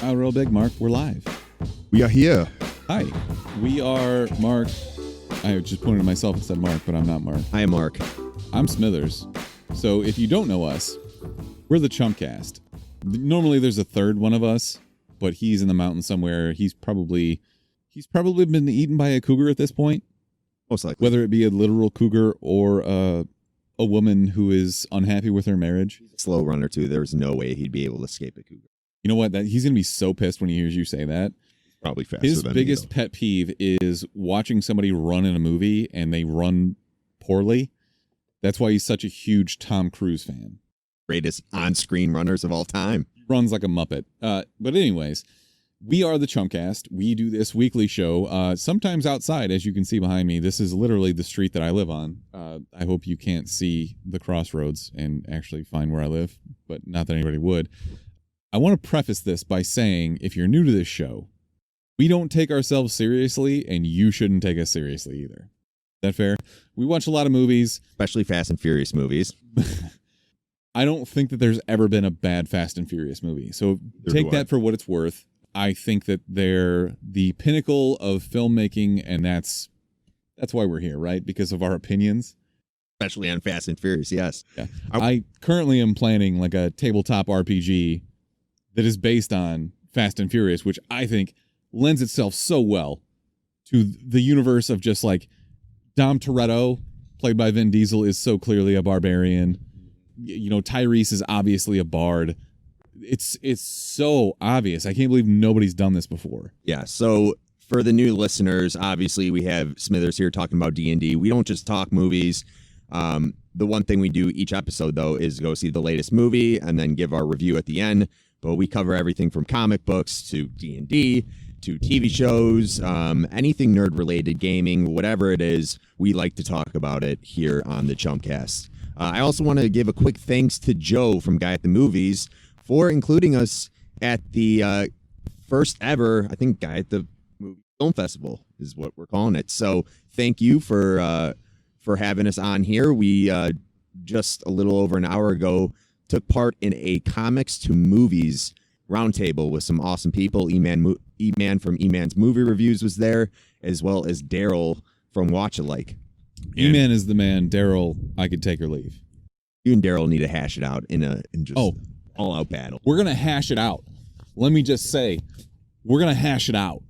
Real big, Mark. We're live. We are here. Hi. We are Mark. I just pointed to myself and said Mark, but I'm not Mark. I am Mark. I'm Smithers. So if you don't know us, we're the Chumpcast. Normally there's a third one of us, but he's in the mountains somewhere. He's probably been eaten by a cougar at this point. Most likely. Whether it be a literal cougar or a woman who is unhappy with her marriage. Slow runner too. There's no way he'd be able to escape a cougar. You know what? He's going to be so pissed when he hears you say that. Probably faster His than biggest me, pet peeve is watching somebody run in a movie and they run poorly. That's why he's such a huge Tom Cruise fan. Greatest on-screen runners of all time. Runs like a Muppet. But anyways, we are the Chumpcast. We do this weekly show, sometimes outside, as you can see behind me. This is literally the street that I live on. I hope you can't see the crossroads and actually find where I live, but not that anybody would. I want to preface this by saying, if you're new to this show, we don't take ourselves seriously, and you shouldn't take us seriously either. Is that fair? We watch a lot of movies. Especially Fast and Furious movies. I don't think that there's ever been a bad Fast and Furious movie. So take that for what it's worth. I think that they're the pinnacle of filmmaking, and that's why we're here, right? Because of our opinions. Especially on Fast and Furious, yes. Yeah. I currently am planning like a tabletop RPG that is based on Fast and Furious, which I think lends itself so well to the universe of just like Dom Toretto, played by Vin Diesel, is so clearly a barbarian. You know, Tyrese is obviously a bard. It's so obvious. I can't believe nobody's done this before. Yeah, so for the new listeners, obviously we have Smithers here talking about D&D. We don't just talk movies. The one thing we do each episode, though, is go see the latest movie and then give our review at the end. But we cover everything from comic books to D&D to TV shows, anything nerd-related, gaming, whatever it is, we like to talk about it here on the Chumpcast. I also want to give a quick thanks to Joe from Guy at the Movies for including us at the first ever, I think, Guy at the Movie Film Festival is what we're calling it. So thank you for having us on here. We just a little over an hour ago took part in a comics to movies roundtable with some awesome people. E-Man from E-Man's Movie Reviews was there, as well as Daryl from Watch Alike. E-Man is the man. Daryl, I could take or leave. You and Daryl need to hash it out in just all-out battle. We're going to hash it out. Let me just say, we're going to hash it out.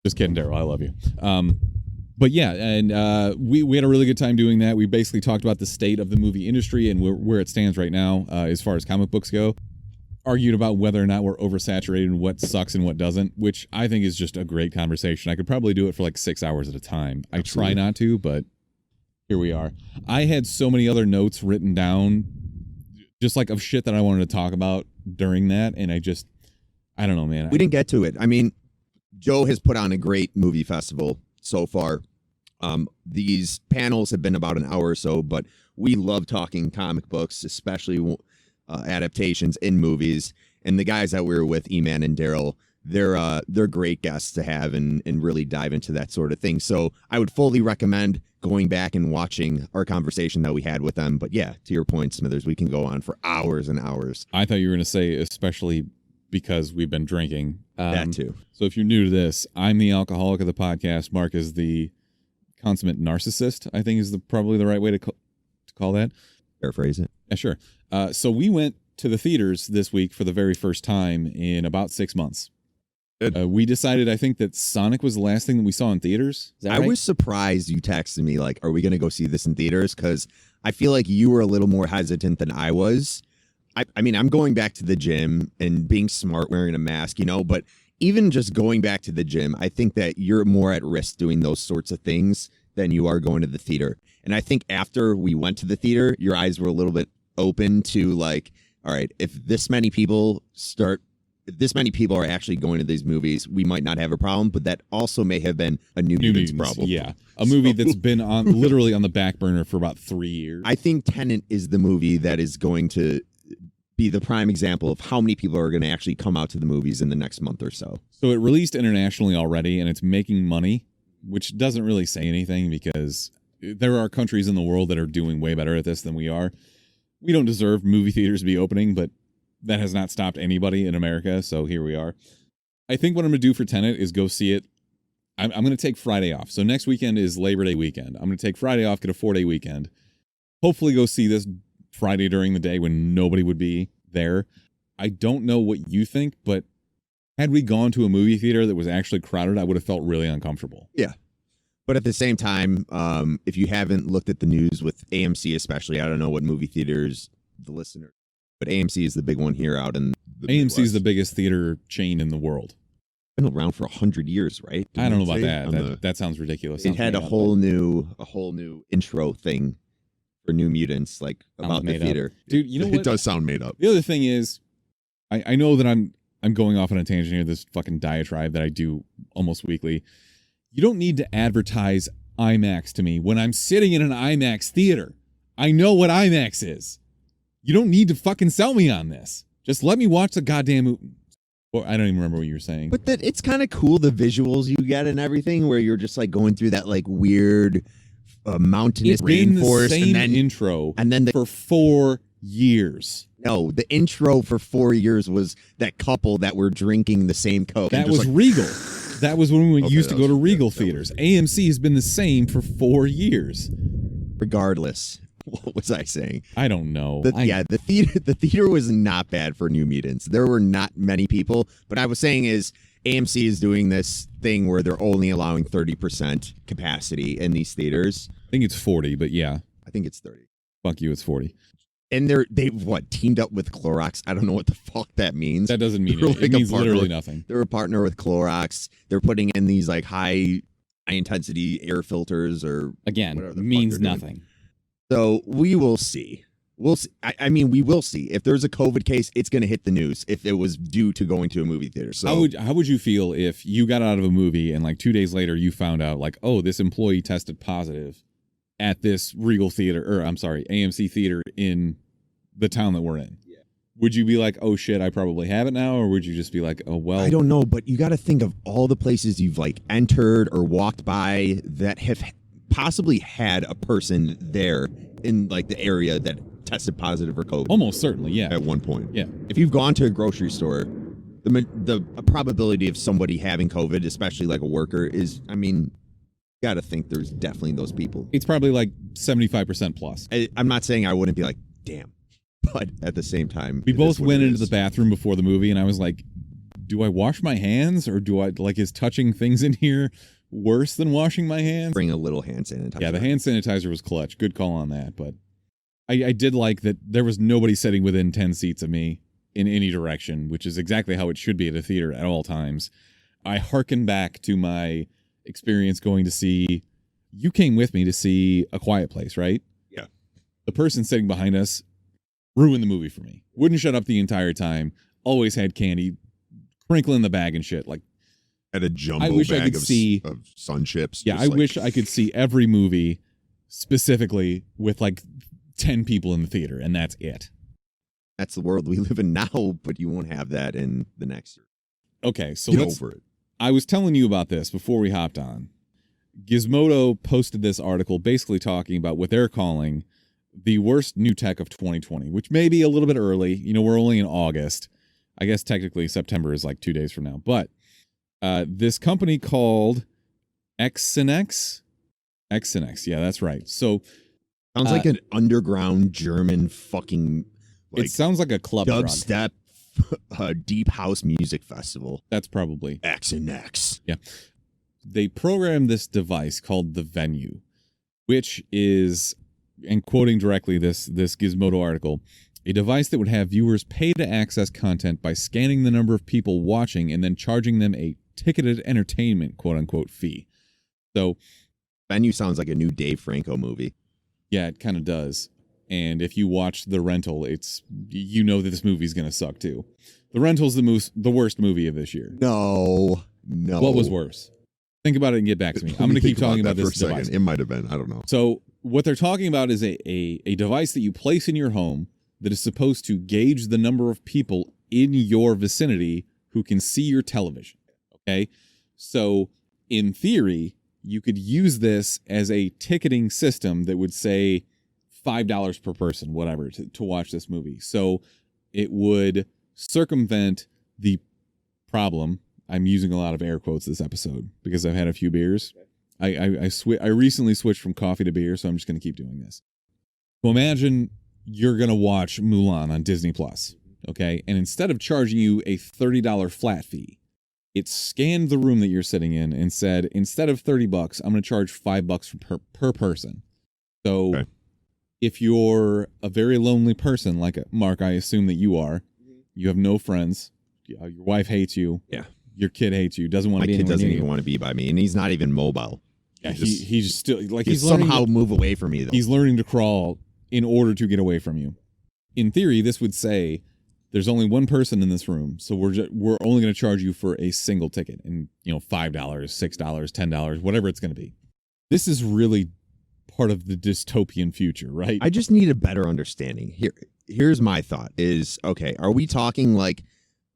Just kidding, Daryl. I love you. But yeah, and we had a really good time doing that. We basically talked about the state of the movie industry and where it stands right now as far as comic books go. Argued about whether or not we're oversaturated and what sucks and what doesn't, which I think is just a great conversation. I could probably do it for like 6 hours at a time. I try not to, but here we are. I had so many other notes written down just like of shit that I wanted to talk about during that, and I don't know, man. We didn't get to it. I mean, Joe has put on a great movie festival so far. These panels have been about an hour or so, but we love talking comic books, especially adaptations in movies. And the guys that we were with, E-Man and Daryl, they're great guests to have and really dive into that sort of thing. So I would fully recommend going back and watching our conversation that we had with them. But yeah, to your point, Smithers, we can go on for hours and hours. I thought you were going to say especially because we've been drinking. That too. So if you're new to this, I'm the alcoholic of the podcast. Mark is the consummate narcissist, I think is probably the right way to call that. Paraphrase it. Yeah, sure. So we went to the theaters this week for the very first time in about 6 months. We decided, I think, that Sonic was the last thing that we saw in theaters. Is that right? I was surprised you texted me, like, are we going to go see this in theaters? Because I feel like you were a little more hesitant than I was. I mean, I'm going back to the gym and being smart wearing a mask, but even just going back to the gym, I think that you're more at risk doing those sorts of things than you are going to the theater. And I think after we went to the theater, your eyes were a little bit open to like, all right, if this many people are actually going to these movies, we might not have a problem, but that also may have been a New Mutants problem. Yeah, a movie that's been literally on the back burner for about 3 years. I think Tenet is the movie that is going to be the prime example of how many people are going to actually come out to the movies in the next month or so. So it released internationally already, and it's making money, which doesn't really say anything because there are countries in the world that are doing way better at this than we are. We don't deserve movie theaters to be opening, but that has not stopped anybody in America, so here we are. I think what I'm going to do for Tenet is go see it. I'm going to take Friday off. So next weekend is Labor Day weekend. I'm going to take Friday off, get a 4-day weekend. Hopefully go see this Friday during the day when nobody would be there. I don't know what you think, but had we gone to a movie theater that was actually crowded, I would have felt really uncomfortable. Yeah. But at the same time, if you haven't looked at the news with AMC especially, I don't know what movie theaters the listener, but AMC is the big one here out in the AMC Midwest. is the biggest theater chain in the world. Been around for 100 years, right? I don't know about that. That sounds ridiculous. It had a whole new intro thing for New Mutants, like about the theater. Dude, you know what? It does sound made up. The other thing is, I know that I'm going off on a tangent here, this fucking diatribe that I do almost weekly. You don't need to advertise IMAX to me when I'm sitting in an IMAX theater. I know what IMAX is. You don't need to fucking sell me on this. Just let me watch the goddamn... Or I don't even remember what you were saying. But that it's kind of cool, the visuals you get and everything, where you're just like going through that like weird mountainous rainforest, the same intro, and then for 4 years. No, the intro for 4 years was that couple that were drinking the same Coke. That was Regal. That was when we used to go to Regal theaters. was, AMC has been the same for 4 years. Regardless, what was I saying? I don't know. The theater was not bad for New Mutants. There were not many people, but I was saying is AMC is doing this thing where they're only allowing 30% capacity in these theaters. I think it's 40, but yeah. I think it's 30. Fuck you, it's 40. And they've teamed up with Clorox. I don't know what the fuck that means. That doesn't mean They're it means literally nothing. They're a partner with Clorox. They're putting in these like high intensity air filters or again whatever the means fuck they're nothing. doing. So we will see. We'll see. I mean, we will see. If there's a COVID case, it's going to hit the news if it was due to going to a movie theater. So how would you feel if you got out of a movie and like 2 days later you found out like, oh, this employee tested positive at this Regal theater, or I'm sorry, AMC theater in the town that we're in? Yeah. Would you be like, oh shit, I probably have it now? Or would you just be like, oh, well, I don't know, but you got to think of all the places you've like entered or walked by that have possibly had a person there in like the area that tested positive for COVID. Almost certainly, yeah. At one point. Yeah. If you've gone to a grocery store, the probability of somebody having COVID, especially like a worker, is, I mean, you got to think there's definitely those people. It's probably like 75% plus. I'm not saying I wouldn't be like, damn, but at the same time, We it both is what went it into is. the bathroom before the movie, and I was like, do I wash my hands, or do I, like, is touching things in here worse than washing my hands? Bring a little hand sanitizer. Yeah, the hand sanitizer was clutch. Good call on that. But I did like that there was nobody sitting within 10 seats of me in any direction, which is exactly how it should be at a theater at all times. I hearken back to my experience going to see, you came with me to see A Quiet Place, right? Yeah. The person sitting behind us ruined the movie for me. Wouldn't shut up the entire time. Always had candy, crinkling the bag and shit. Like, Had a jumbo I wish I bag could see- of Sun Chips. yeah, just I like- wish I could see every movie specifically with like 10 people in the theater, and that's it. That's the world we live in now, but you won't have that in the next year. Okay, so Get let's. over it. I was telling you about this before we hopped on. Gizmodo posted this article basically talking about what they're calling the worst new tech of 2020, which may be a little bit early. You know, we're only in August. I guess technically September is like 2 days from now. But this company called Xenex. Xenex, yeah, that's right. So Sounds like an underground German fucking like it sounds like a club drug. dubstep deep house music festival. That's probably. X and X. They programmed this device called the Venue, which is, and quoting directly this Gizmodo article, a device that would have viewers pay to access content by scanning the number of people watching and then charging them a ticketed entertainment, quote unquote, fee. So, Venue sounds like a new Dave Franco movie. yeah, it kind of does. And if you watch The Rental, you know that this movie's going to suck too. The Rental's the worst movie of this year. No. What was worse? Think about it and get back to me. I'm going to keep talking about that this for a device. second. It might have been. I don't know. So what they're talking about is a device that you place in your home that is supposed to gauge the number of people in your vicinity who can see your television. Okay? So in theory, you could use this as a ticketing system that would say $5 per person, whatever, to watch this movie. So it would circumvent the problem I'm using a lot of air quotes this episode because I've had a few beers. I recently switched from coffee to beer, so I'm just going to keep doing this. So imagine you're going to watch Mulan on Disney Plus, okay? And instead of charging you a $30 flat fee, it scanned the room that you're sitting in and said, instead of $30, I'm going to charge $5 per person. So if you're a very lonely person, like Mark, I assume that you are, you have no friends, your wife hates you, your kid hates you, doesn't want to be My kid doesn't near even you. want to be by me, and he's not even mobile. Yeah, he's still like he's learning somehow move away from me though. He's learning to crawl in order to get away from you. In theory, this would say there's only one person in this room, so we're only going to charge you for a single ticket, and $5, $6, $10, whatever it's going to be. This is really part of the dystopian future, right? I just need a better understanding. Here's my thought is, okay, are we talking like,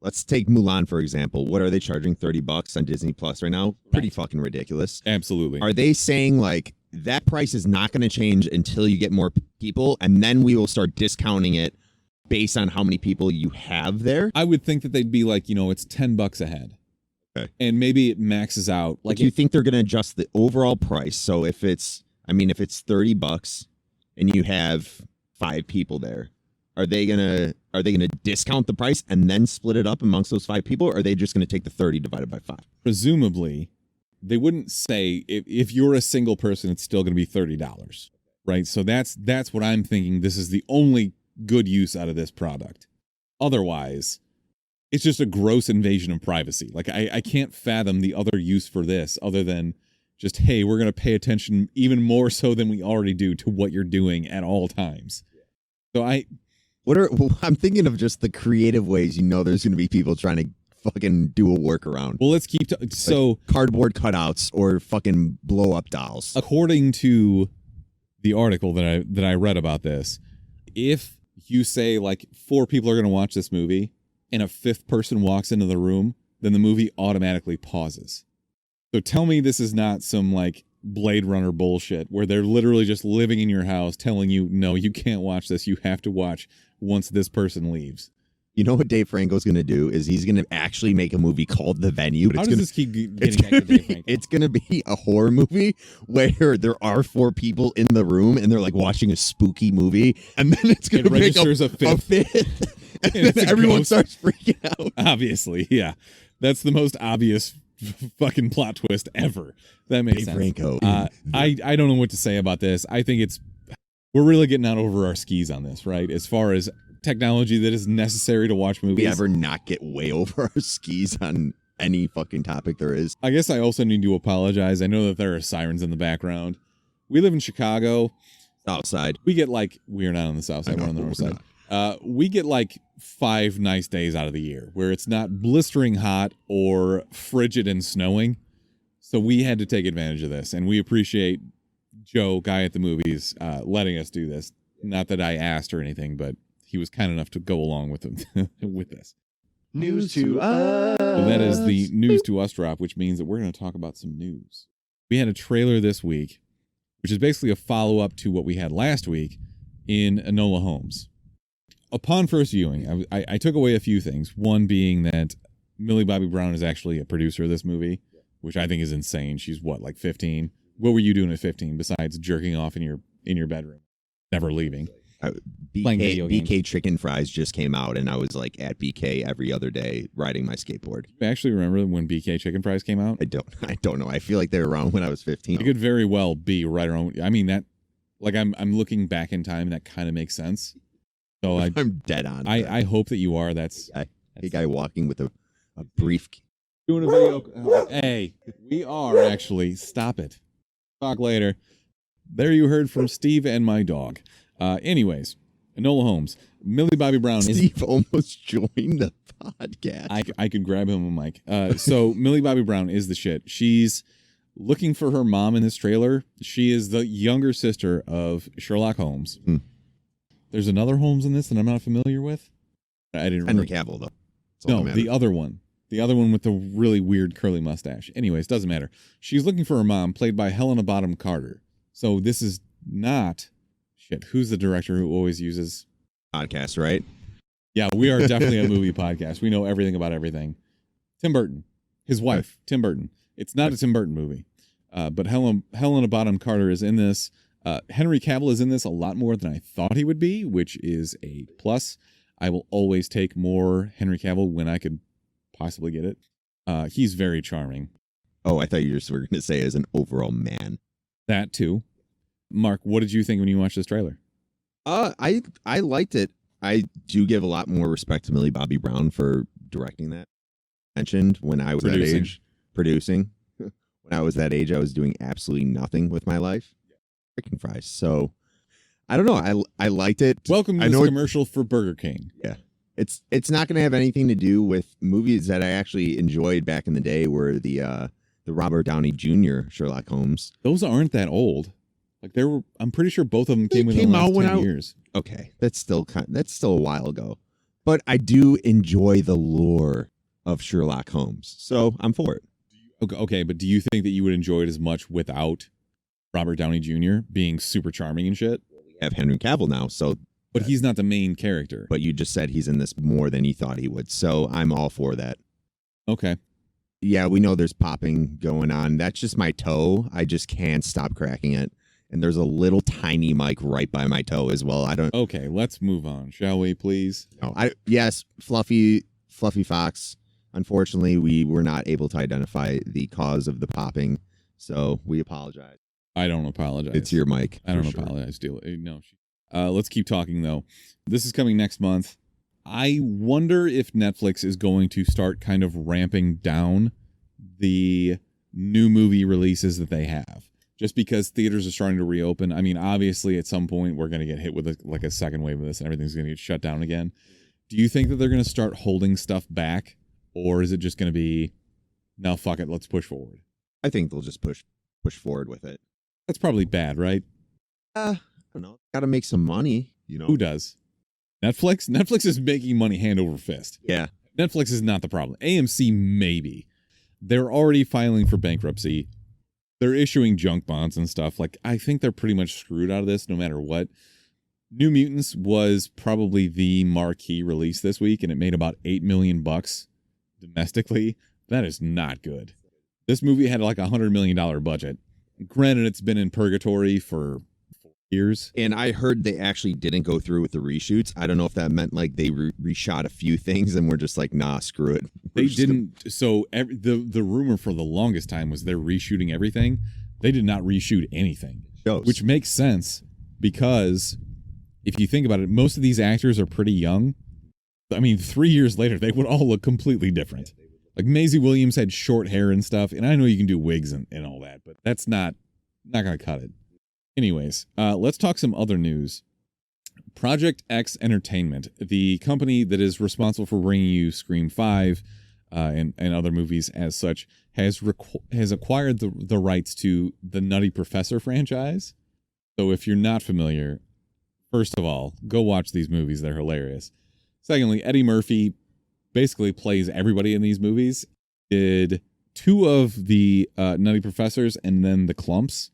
let's take Mulan, for example. What are they charging $30 on Disney Plus right now? Pretty fucking ridiculous. Absolutely. Are they saying like that price is not going to change until you get more people, and then we will start discounting it based on how many people you have there? I would think that they'd be like, it's $10 a head. Okay. And maybe it maxes out. Like, you think they're going to adjust the overall price? So if it's $30 and you have 5 people there, are they gonna discount the price and then split it up amongst those 5 people, or are they just gonna take the 30 divided by 5? Presumably, they wouldn't say if you're a single person, it's still going to be $30, right? So that's what I'm thinking. This is the only good use out of this product. Otherwise, it's just a gross invasion of privacy. Like I can't fathom the other use for this other than just, hey, we're going to pay attention even more so than we already do to what you're doing at all times. So I'm thinking of just the creative ways, there's going to be people trying to fucking do a workaround. Well, let's keep so cardboard cutouts or fucking blow up dolls. According to the article that I read about this, if you say like 4 people are going to watch this movie and a 5th person walks into the room, then the movie automatically pauses. So tell me this is not some like Blade Runner bullshit where they're literally just living in your house telling you, no, you can't watch this. You have to watch once this person leaves. You know what Dave Franco's going to do is he's going to actually make a movie called The Venue. How does this keep getting back to Dave Franco? It's going to be a horror movie where there are 4 people in the room and they're like watching a spooky movie, and then it's going to make a 5th. And then everyone starts freaking out. Obviously, yeah. That's the most obvious fucking plot twist ever. That makes sense. Franco. I don't know what to say about this. I think we're really getting out over our skis on this, right? As far as technology that is necessary to watch movies. We ever not get way over our skis on any fucking topic there is. I guess I also need to apologize. I know that there are sirens in the background. We live in Chicago. Outside. We get we're not on the south side, we're on the north side. We get 5 nice days out of the year where it's not blistering hot or frigid and snowing. So we had to take advantage of this, and we appreciate Joe, guy at the movies, letting us do this. Not that I asked or anything, but he was kind enough to go along with with this. News to us. So that is the news to us drop, which means that we're going to talk about some news. We had a trailer this week, which is basically a follow-up to what we had last week in Enola Holmes. Upon first viewing, I took away a few things. One being that Millie Bobby Brown is actually a producer of this movie, which I think is insane. She's 15? What were you doing at 15 besides jerking off in your bedroom, never leaving? BK Chicken Fries just came out, and I was at BK every other day riding my skateboard. I actually remember when BK Chicken Fries came out. I don't know. I feel like they were around when I was 15. It could very well be right around. I mean that, I'm looking back in time, and that kind of makes sense. So I'm dead on. I hope that you are. That's a guy walking with a brief. Doing a video. Hey, we are actually. Stop it. Talk later. There you heard from Steve and my dog. Anyways, Enola Holmes. Millie Bobby Brown. Steve almost joined the podcast. I could grab him a mic. So Millie Bobby Brown is the shit. She's looking for her mom in this trailer. She is the younger sister of Sherlock Holmes. There's another Holmes in this that I'm not familiar with. I didn't. Henry Cavill though. No, the other one. The other one with the really weird curly mustache. Anyways, doesn't matter. She's looking for her mom, played by Helena Bonham Carter. So this is not... Shit, who's the director who always uses... Podcast, right? Yeah, we are definitely a movie podcast. We know everything about everything. Tim Burton. His wife, Tim Burton. It's not a Tim Burton movie. But Helena Bonham Carter is in this. Henry Cavill is in this a lot more than I thought he would be, which is a plus. I will always take more Henry Cavill when I could possibly get it. He's very charming. Oh, I thought you just were going to say as an overall man. That too. Mark, what did you think when you watched this trailer? I liked it. I do give a lot more respect to Millie Bobby Brown for directing that. Mentioned when I was that age, producing. When I was that age, I was doing absolutely nothing with my life. Freaking fries. So I don't know. I liked it. Welcome to this commercial for Burger King. Yeah. It's not going to have anything to do with movies that I actually enjoyed back in the day, were the Robert Downey Jr. Sherlock Holmes. Those aren't that old. Like I'm pretty sure both of them came within the last 10 years. Okay, that's still a while ago. But I do enjoy the lore of Sherlock Holmes, so I'm for it. Okay, but do you think that you would enjoy it as much without Robert Downey Jr. being super charming and shit? We have Henry Cavill now, so. But he's not the main character. But you just said he's in this more than he thought he would, so I'm all for that. Okay. Yeah, we know there's popping going on. That's just my toe. I just can't stop cracking it. And there's a little tiny mic right by my toe as well. Okay, let's move on, shall we, please? No, yes, Fluffy Fox. Unfortunately, we were not able to identify the cause of the popping, so we apologize. I don't apologize. It's your mic. I don't apologize. No. Let's keep talking, though. This is coming next month. I wonder if Netflix is going to start kind of ramping down the new movie releases that they have. Just because theaters are starting to reopen. I mean, obviously, at some point, we're going to get hit with a second wave of this and everything's going to get shut down again. Do you think that they're going to start holding stuff back? Or is it just going to be, no, fuck it, let's push forward? I think they'll just push forward with it. That's probably bad, right? I don't know. Got to make some money, you know. Who does? Netflix? Netflix is making money hand over fist. Yeah. Netflix is not the problem. AMC, maybe. They're already filing for bankruptcy. They're issuing junk bonds and stuff. Like, I think they're pretty much screwed out of this no matter what. New Mutants was probably the marquee release this week, and it made about $8 million domestically. That is not good. This movie had like $100 million budget. Granted, it's been in purgatory for 4 years. And I heard they actually didn't go through with the reshoots. I don't know if that meant like they reshot a few things and were just like, nah, screw it. They didn't. So the rumor for the longest time was they're reshooting everything. They did not reshoot anything, which makes sense because if you think about it, most of these actors are pretty young. I mean, 3 years later, they would all look completely different. Like Maisie Williams had short hair and stuff, and I know you can do wigs and all that, but that's not going to cut it. Anyways, let's talk some other news. Project X Entertainment, the company that is responsible for bringing you Scream 5 and other movies as such, has acquired the rights to the Nutty Professor franchise. So if you're not familiar, first of all, go watch these movies. They're hilarious. Secondly, Eddie Murphy basically plays everybody in these movies. Did 2 of the Nutty Professors and then the Clumps.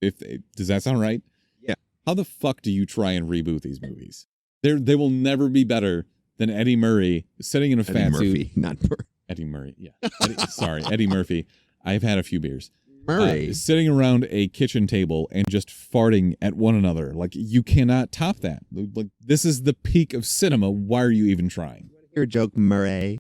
Does that sound right? Yeah. How the fuck do you try and reboot these movies? They will never be better than Eddie Murray sitting in a fat suit. Eddie Murray, yeah. Eddie Murphy. I've had a few beers. Murray. Sitting around a kitchen table and just farting at one another. Like, you cannot top that. Like, this is the peak of cinema. Why are you even trying? Your joke, Murray.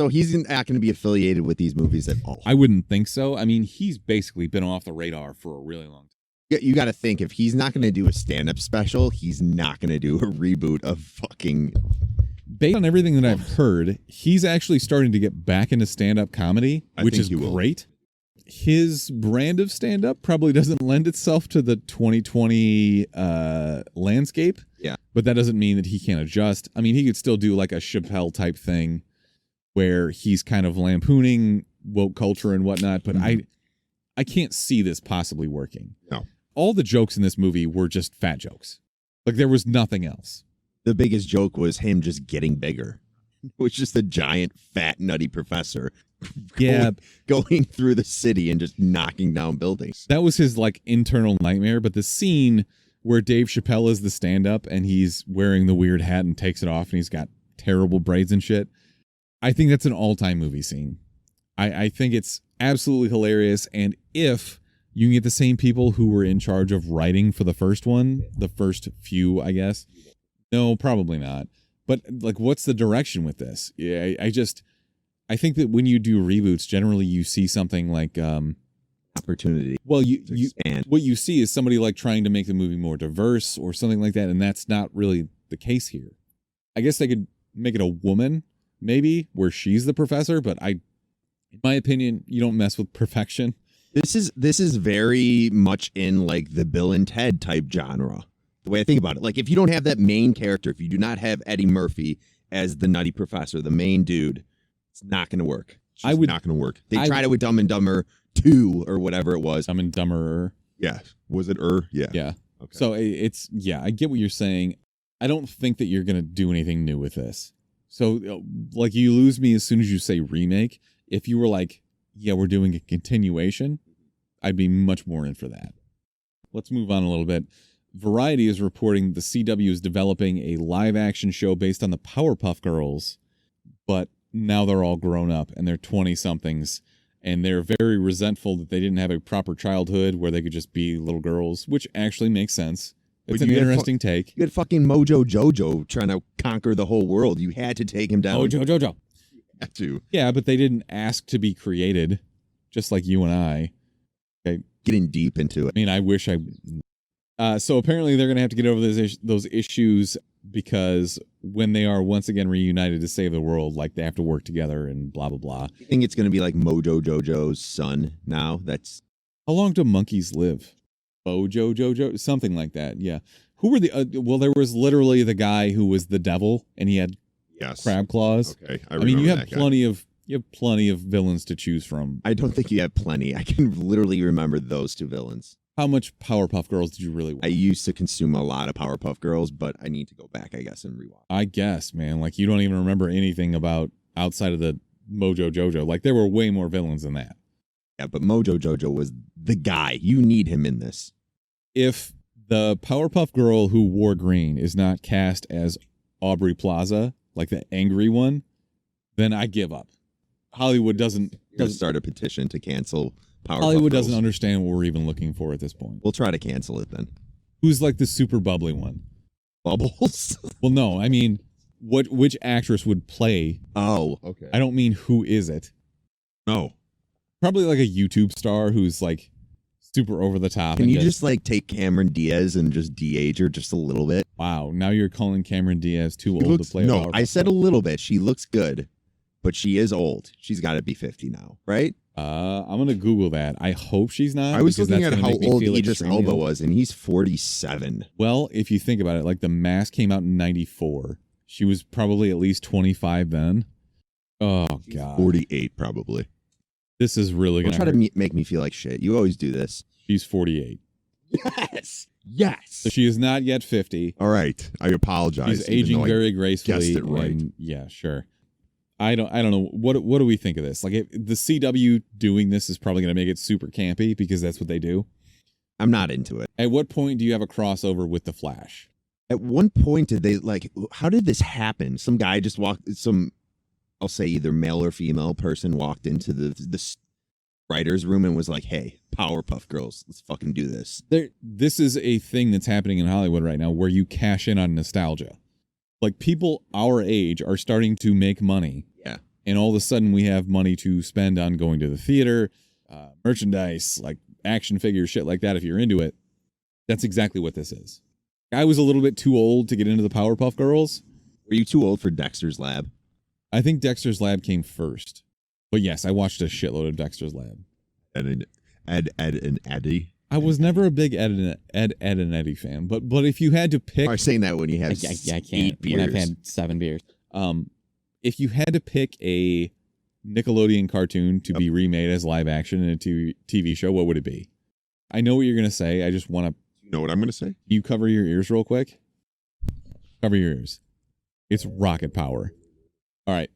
So he's not going to be affiliated with these movies at all. I wouldn't think so. I mean, he's basically been off the radar for a really long time. You got to think, if he's not going to do a stand-up special, he's not going to do a reboot of fucking... Based on everything that I've heard, he's actually starting to get back into stand-up comedy, which is great. His brand of stand-up probably doesn't lend itself to the 2020 landscape. Yeah. But that doesn't mean that he can't adjust. I mean, he could still do like a Chappelle type thing where he's kind of lampooning woke culture and whatnot, but I can't see this possibly working. No. All the jokes in this movie were just fat jokes. Like, there was nothing else. The biggest joke was him just getting bigger. It was just a giant, fat, nutty professor going through the city and just knocking down buildings. That was his, like, internal nightmare, but the scene where Dave Chappelle is the stand-up and he's wearing the weird hat and takes it off and he's got terrible braids and shit, I think that's an all-time movie scene. I think it's absolutely hilarious. And if you can get the same people who were in charge of writing for the first one, the first few, I guess. No, probably not. But like, what's the direction with this? Yeah, I think that when you do reboots, generally you see something like Opportunity. well, expand. what you see is somebody like trying to make the movie more diverse or something like that, and that's not really the case here. I guess they could make it a woman, maybe, where she's the professor, but in my opinion, you don't mess with perfection. This is very much in like the Bill and Ted type genre. The way I think about it, like if you don't have that main character, if you do not have Eddie Murphy as the Nutty Professor, the main dude, it's not going to work. It's just not going to work. They tried it with Dumb and Dumber 2 or whatever it was. Dumb and Dumber. Yeah. Was it Yeah. Yeah. Okay. So I get what you're saying. I don't think that you're going to do anything new with this. So like you lose me as soon as you say remake. If you were like, yeah, we're doing a continuation, I'd be much more in for that. Let's move on a little bit. Variety is reporting the CW is developing a live action show based on the Powerpuff Girls, but now they're all grown up and they're 20 somethings and they're very resentful that they didn't have a proper childhood where they could just be little girls, which actually makes sense. It's an interesting take. You had fucking Mojo Jojo trying to conquer the whole world. You had to take him down. Mojo Jojo. Had to. Yeah, but they didn't ask to be created, just like you and I. Okay. Getting deep into it. I mean, I wish I... so apparently they're going to have to get over those issues because when they are once again reunited to save the world, like they have to work together and blah, blah, blah. You think it's going to be like Mojo Jojo's son now? That's... How long do monkeys live? Bojo Jojo? Something like that, yeah. Who were the... well, there was literally the guy who was the devil and he had crab claws. Okay, I mean, you have plenty of villains to choose from. I don't think you have plenty. I can literally remember those two villains. How much Powerpuff Girls did you really watch? I used to consume a lot of Powerpuff Girls, but I need to go back, I guess, and rewatch. I guess, man. Like, you don't even remember anything about outside of the Mojo Jojo. Like, there were way more villains than that. Yeah, but Mojo Jojo was the guy. You need him in this. If the Powerpuff Girl who wore green is not cast as Aubrey Plaza, like the angry one, then I give up. Hollywood doesn't start a petition to cancel Powerpuff Hollywood Girls. doesn't understand what we're even looking for at this point. We'll try to cancel it then. Who's like the super bubbly one? Bubbles? Well, no, I mean, which actress would play? Oh, Okay. I don't mean who is it. No. Probably like a YouTube star who's like super over the top. Can you just like take Cameron Diaz and just de-age her just a little bit? Wow, now you're calling Cameron Diaz too She old looks- to play. no, a I said a little bit. She looks good, but she is old. She's got to be 50 now, right? I'm gonna Google that. I hope she's not. I was because looking that's at gonna how make me Old feel Idris extremely Elba old. was, and he's 47. Well, if you think about it, like The Mask came out in '94. She was probably at least 25 then. Oh God, 48 probably. this is really Don't gonna try hurt. to make me feel like shit. You always do this. She's 48, Yes. Yes. so she is not yet 50. All right. I apologize. She's even aging though I very gracefully. guessed it right. and yeah, sure. I don't know. What do we think of this? Like, the CW doing this is probably going to make it super campy because that's what they do. I'm not into it. At what point do you have a crossover with the Flash? At one point, did they like, how did this happen? Some guy just walked, I'll say either male or female person walked into the writer's room and was like, hey, Powerpuff Girls, let's fucking do this. This is a thing that's happening in Hollywood right now where you cash in on nostalgia. Like, people our age are starting to make money. Yeah. And all of a sudden we have money to spend on going to the theater, merchandise, like action figures, shit like that if you're into it. That's exactly what this is. I was a little bit too old to get into the Powerpuff Girls. Were you too old for Dexter's Lab? I think Dexter's Lab came first. But yes, I watched a shitload of Dexter's Lab. And Ed and Eddie. I was never a big Ed and Eddie fan, but if you had to pick, I'm saying that when you have I can't 8 beers. when I've had 7 beers. if you had to pick a Nickelodeon cartoon to be remade as live action in a TV show, what would it be? I know what you're gonna say. I just want to. You know what I'm going to say? You cover your ears real quick. Cover your ears. It's Rocket Power. All right.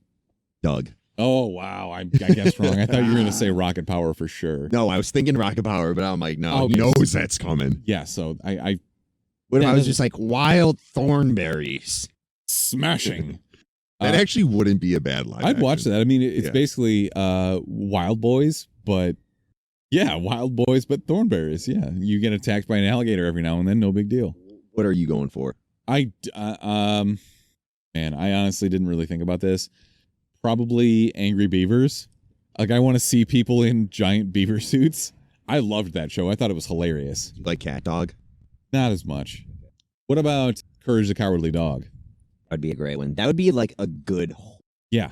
Doug. Oh wow, I guessed wrong. I thought you were gonna say Rocket Power for sure. No, I was thinking Rocket Power, but I'm like, no. Oh, He knows that's coming. Yeah. So I What if Yeah, I was no, just like wild thornberries? smashing. That actually wouldn't be a bad live I'd watch action. that. I mean, it's Yeah. basically Wild Boys, but Wild Boys, but Thornberrys. Yeah, you get attacked by an alligator every now and then. No big deal. What are you going for? Man, I honestly didn't really think about this. Probably Angry Beavers. Like, I want to see people in giant beaver suits. I loved that show. I thought it was hilarious. You like Cat Dog? Not as much. What about Courage the Cowardly Dog? That'd be a great one. That would be like a good. Yeah.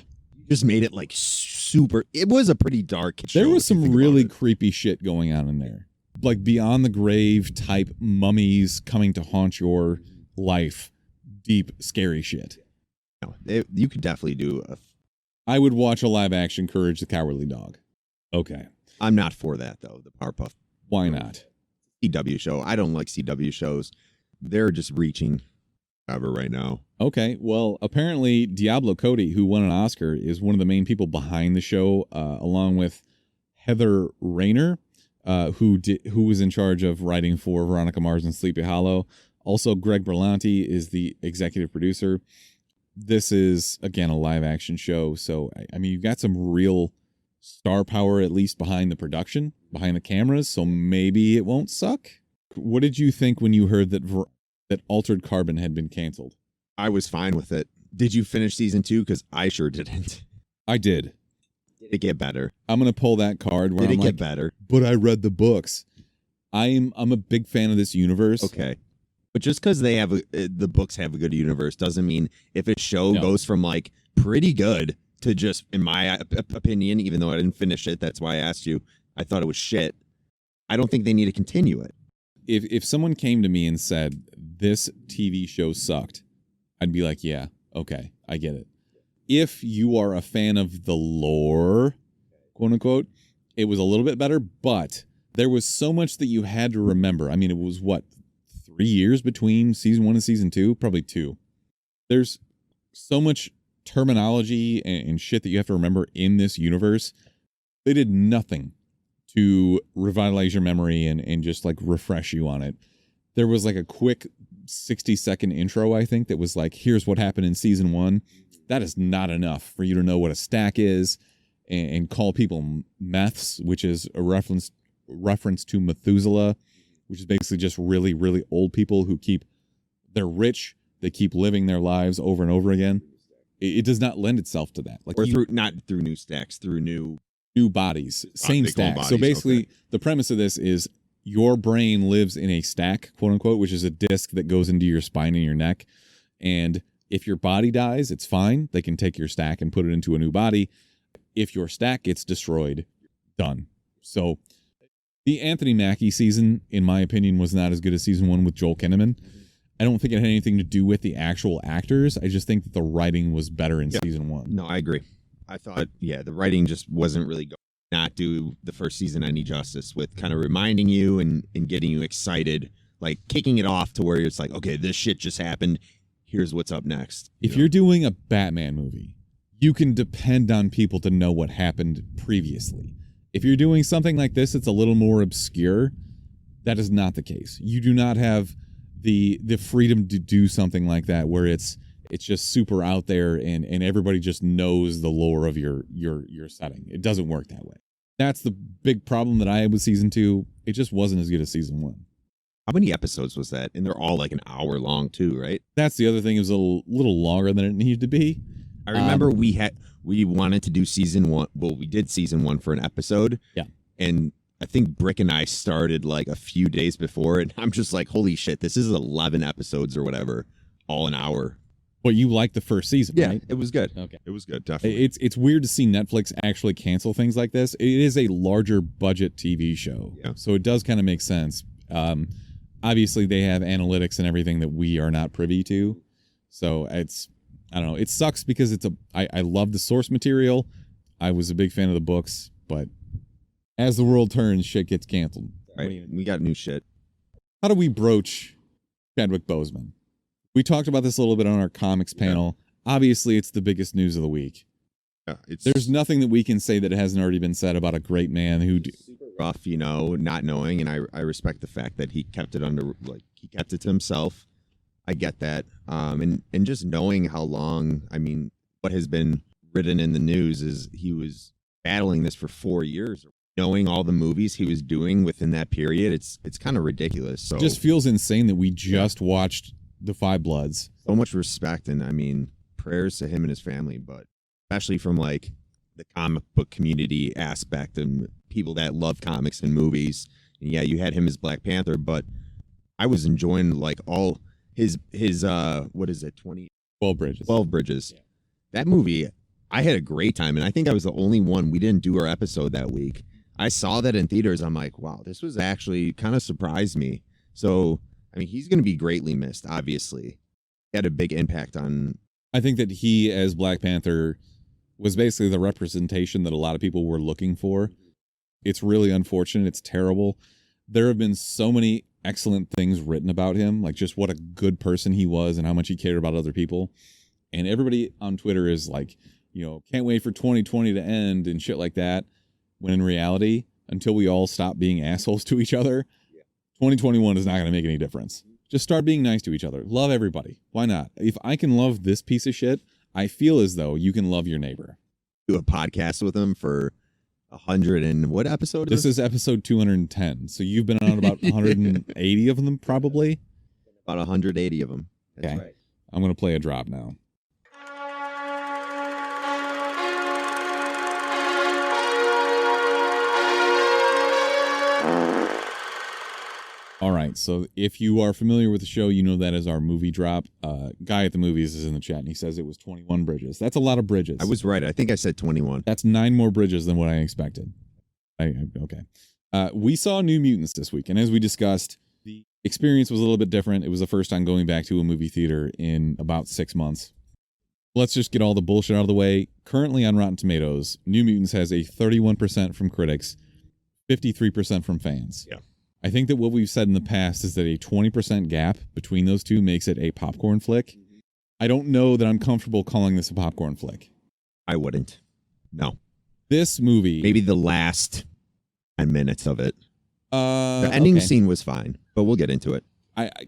Just made it like super. It was a pretty dark show. There was if you some think really about it. creepy shit going on in there. Like beyond the grave type mummies coming to haunt your life. Deep, scary shit. No, you could definitely do a. I would watch a live action Courage the Cowardly Dog. Okay. I'm not for that though. The Powerpuff Why not? CW show. I don't like CW shows. They're just reaching. Ever right now. Okay. Well, apparently Diablo Cody, who won an Oscar, is one of the main people behind the show, along with Heather Rayner, who was in charge of writing for Veronica Mars and Sleepy Hollow. Also, Greg Berlanti is the executive producer. This is, again, a live action show. So, I mean, you've got some real star power, at least behind the production, behind the cameras. So maybe it won't suck. What did you think when you heard that Altered Carbon had been canceled? I was fine with it. Did you finish season 2? Because I sure didn't. I did. Did it get better? I'm going to pull that card where Did I'm it like, get better? but I read the books. I'm a big fan of this universe. Okay. But just because they have the books have a good universe doesn't mean if a show No. goes from like pretty good to just, in my opinion, even though I didn't finish it, that's why I asked you, I thought it was shit. I don't think they need to continue it. If someone came to me and said, this TV show sucked, I'd be like, yeah, okay, I get it. If you are a fan of the lore, quote unquote, it was a little bit better, but there was so much that you had to remember. I mean, it was 3 years between season 1 and season 2? Probably 2. There's so much terminology and shit that you have to remember in this universe. They did nothing to revitalize your memory and just like refresh you on it. There was like a quick 60-second intro, I think, that was like, here's what happened in season 1. That is not enough for you to know what a stack is and call people meths, which is a reference to Methuselah, which is basically just really, really old people who they're rich, they keep living their lives over and over again. It does not lend itself to that. Like, Or not through new stacks, through new bodies, same they call stack. bodies, So basically, okay. the premise of this is your brain lives in a stack, quote unquote, which is a disc that goes into your spine and your neck. And if your body dies, it's fine. They can take your stack and put it into a new body. If your stack gets destroyed, done. So the Anthony Mackie season, in my opinion, was not as good as season 1 with Joel Kinnaman. I don't think it had anything to do with the actual actors. I just think that the writing was better in season 1. No, I agree. I thought, the writing just wasn't really going to not do the first season any justice with kind of reminding you and getting you excited, like kicking it off to where it's like, okay, this shit just happened. Here's what's up next. If you're doing a Batman movie, you can depend on people to know what happened previously. If you're doing something like this, it's a little more obscure. That is not the case. You do not have the freedom to do something like that where it's just super out there and everybody just knows the lore of your setting. It doesn't work that way. That's the big problem that I had with season 2. It just wasn't as good as season 1. How many episodes was that? And they're all like an hour long too, right? That's the other thing. It was a little longer than it needed to be. I remember we wanted to do season 1. Well, we did season 1 for an episode. Yeah. And I think Brick and I started like a few days before, and I'm just like, holy shit, this is 11 episodes or whatever, all an hour. But you liked the first season, right? It was good. Okay. It was good, definitely. It's weird to see Netflix actually cancel things like this. It is a larger budget TV show. Yeah. So it does kind of make sense. Obviously, they have analytics and everything that we are not privy to. So I don't know. It sucks because I love the source material. I was a big fan of the books, but as the world turns, shit gets canceled. Right. We got new shit. How do we broach Chadwick Boseman? We talked about this a little bit on our comics panel. Obviously, it's the biggest news of the week. Yeah, it's There's nothing that we can say that hasn't already been said about a great man who... Rough, not knowing, and I respect the fact that he kept it he kept it to himself. I get that. And just knowing how long, I mean, what has been written in the news is he was battling this for 4 years. Knowing all the movies he was doing within that period, it's kind of ridiculous. So It just feels insane that we just watched The Five Bloods. so much respect, and I mean, prayers to him and his family, but especially from like the comic book community aspect and people that love comics and movies. And yeah, you had him as Black Panther, but I was enjoying like all his what is it, 12 Bridges. 12 Bridges. Yeah. That movie, I had a great time, and I think I was the only one. We didn't do our episode that week. I saw that in theaters. I'm like, wow, this was actually kind of surprised me. So, I mean, he's going to be greatly missed, obviously. He had a big impact on... I think that he, as Black Panther, was basically the representation that a lot of people were looking for. It's really unfortunate. It's terrible. There have been so many excellent things written about him, like just what a good person he was and how much he cared about other people. And everybody on Twitter is like, can't wait for 2020 to end and shit like that. When in reality, until we all stop being assholes to each other, 2021 is not going to make any difference. Just start being nice to each other. Love everybody. Why not? If I can love this piece of shit, I feel as though you can love your neighbor. Do a podcast with him for 100 and what episode? This is episode 210. So you've been on about 180 of them, probably? About 180 of them. That's okay. Right. I'm going to play a drop now. All right, so if you are familiar with the show, you know that is our movie drop. Guy at the movies is in the chat, and he says it was 21 bridges. That's a lot of bridges. I was right. I think I said 21. That's 9 more bridges than what I expected. Okay. We saw New Mutants this week, and as we discussed, the experience was a little bit different. It was the first time going back to a movie theater in about 6 months. Let's just get all the bullshit out of the way. Currently on Rotten Tomatoes, New Mutants has a 31% from critics, 53% from fans. Yeah. I think that what we've said in the past is that a 20% gap between those two makes it a popcorn flick. I don't know that I'm comfortable calling this a popcorn flick. I wouldn't. No. This movie... Maybe the last 10 minutes of it. The ending scene was fine, but we'll get into it.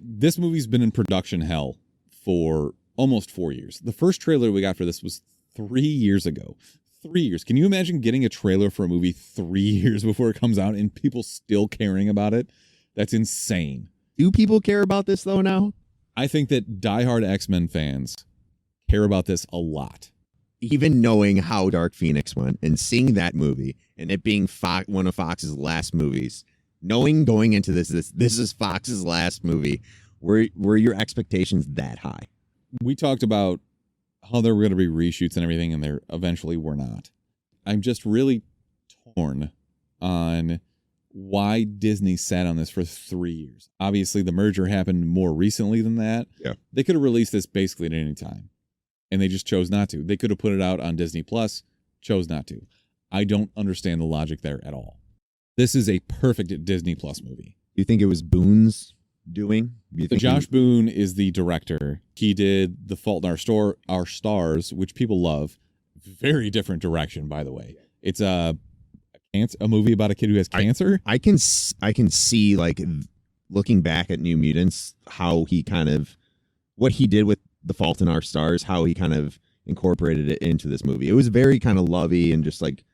This movie's been in production hell for almost 4 years. The first trailer we got for this was 3 years ago. 3 years. Can you imagine getting a trailer for a movie 3 years before it comes out and people still caring about it? That's insane. Do people care about this, though, now? I think that diehard X-Men fans care about this a lot. Even knowing how Dark Phoenix went and seeing that movie and it being one of Fox's last movies, knowing going into this is Fox's last movie, were your expectations that high? We talked about how there were going to be reshoots and everything, and there eventually were not. I'm just really torn on why Disney sat on this for 3 years. Obviously, the merger happened more recently than that. Yeah. They could have released this basically at any time, and they just chose not to. They could have put it out on Disney Plus, chose not to. I don't understand the logic there at all. This is a perfect Disney Plus movie. You think it was Boone's doing? Josh Boone is the director. He did The Fault in Our Stars, which people love. Very different direction, by the way. It's a movie about a kid who has cancer. I can see, like, looking back at New Mutants, how he kind of, what he did with The Fault in Our Stars, how he kind of incorporated it into this movie. It was very kind of lovey and just like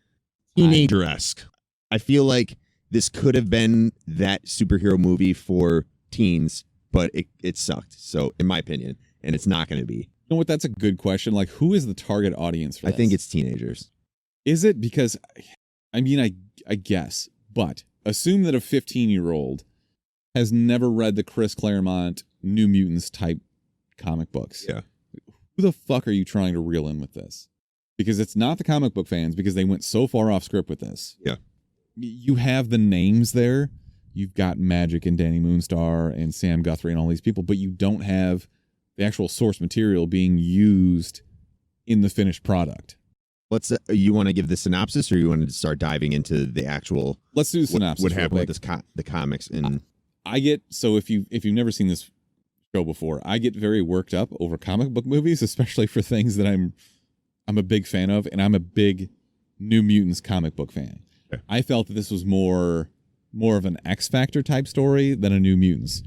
teenager-esque. I feel like this could have been that superhero movie for teens, but it sucked. So, in my opinion, and it's not going to be. You know what? That's a good question. Like, who is the target audience for this? I think it's teenagers. Is it? Because, I mean, I guess. But assume that a 15-year-old has never read the Chris Claremont New Mutants type comic books. Yeah. Who the fuck are you trying to reel in with this? Because it's not the comic book fans, because they went so far off script with this. Yeah. You have the names there. You've got Magic and Danny Moonstar and Sam Guthrie and all these people, but you don't have the actual source material being used in the finished product. You want to give the synopsis, or you want to start diving into the actual? Let's do the synopsis. What happened with the comics? So if you've never seen this show before, I get very worked up over comic book movies, especially for things that I'm a big fan of, and I'm a big New Mutants comic book fan. Okay. I felt that this was more of an X Factor type story than a New Mutants.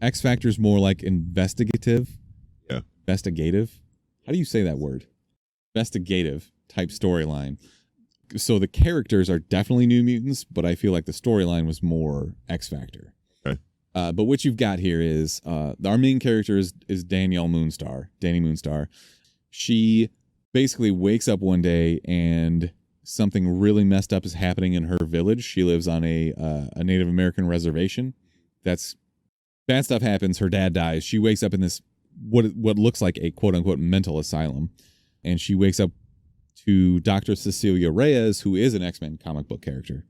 X Factor is more like investigative. Yeah. Investigative. How do you say that word? investigative type storyline. So the characters are definitely New Mutants, but I feel like the storyline was more X Factor. Okay. But what you've got here is our main character is Danny Moonstar. She basically wakes up one day and something really messed up is happening in her village. She lives on a Native American reservation. That's bad stuff happens. Her dad dies. She wakes up in this what looks like a quote unquote mental asylum, and she wakes up to Dr. Cecilia Reyes, who is an X-Men comic book character,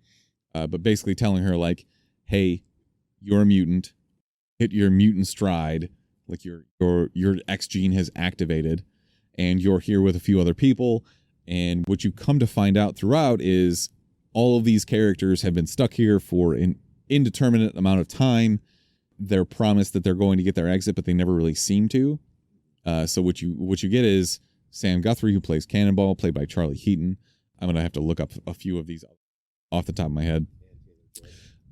but basically telling her like, "Hey, you're a mutant. Hit your mutant stride. Like your X gene has activated, and you're here with a few other people." And what you come to find out throughout is all of these characters have been stuck here for an indeterminate amount of time. They're promised that they're going to get their exit, but they never really seem to. So what you get is Sam Guthrie, who plays Cannonball, played by Charlie Heaton. I'm going to have to look up a few of these off the top of my head.